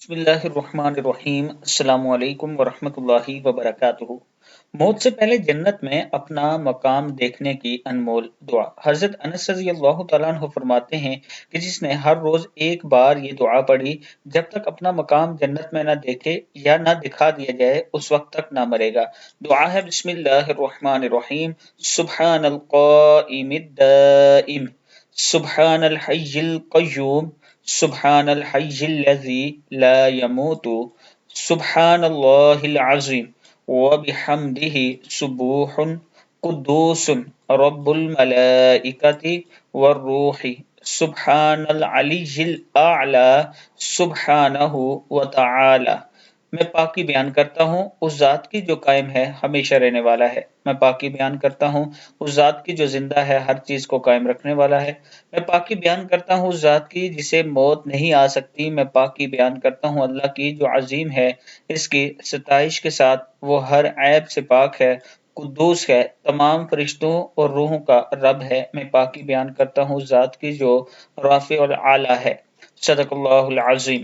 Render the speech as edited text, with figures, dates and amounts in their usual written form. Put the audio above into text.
بسم اللہ الرحمن الرحیم۔ السلام علیکم ورحمۃ اللہ وبرکاتہ۔ موت سے پہلے جنت میں اپنا مقام دیکھنے کی انمول دعا۔ حضرت انس رضی اللہ تعالیٰ عنہ فرماتے ہیں کہ جس نے ہر روز ایک بار یہ دعا پڑھی، جب تک اپنا مقام جنت میں نہ دیکھے یا نہ دکھا دیا جائے اس وقت تک نہ مرے گا۔ دعا ہے بسم اللہ الرحمن الرحیم۔ سبحان القائم الدائم، سبحان الحی القیوم، سبحان الحی الذی لا يموت، سبحان اللہ العظیم وبحمدہ، سبوح قدوس رب الملائکۃ والروح، سبحان العلی الاعلی، سبحانہ وتعالی۔ میں پاکی بیان کرتا ہوں اس ذات کی جو قائم ہے، ہمیشہ رہنے والا ہے۔ میں پاکی بیان کرتا ہوں اس ذات کی جو زندہ ہے، ہر چیز کو قائم رکھنے والا ہے۔ میں پاکی بیان کرتا ہوں اس ذات کی جسے موت نہیں آ سکتی۔ میں پاکی بیان کرتا ہوں اللہ کی جو عظیم ہے، اس کی ستائش کے ساتھ وہ ہر عیب سے پاک ہے، قدوس ہے، تمام فرشتوں اور روحوں کا رب ہے۔ میں پاکی بیان کرتا ہوں اس ذات کی جو رافع العالی ہے۔ صدق اللہ العظیم۔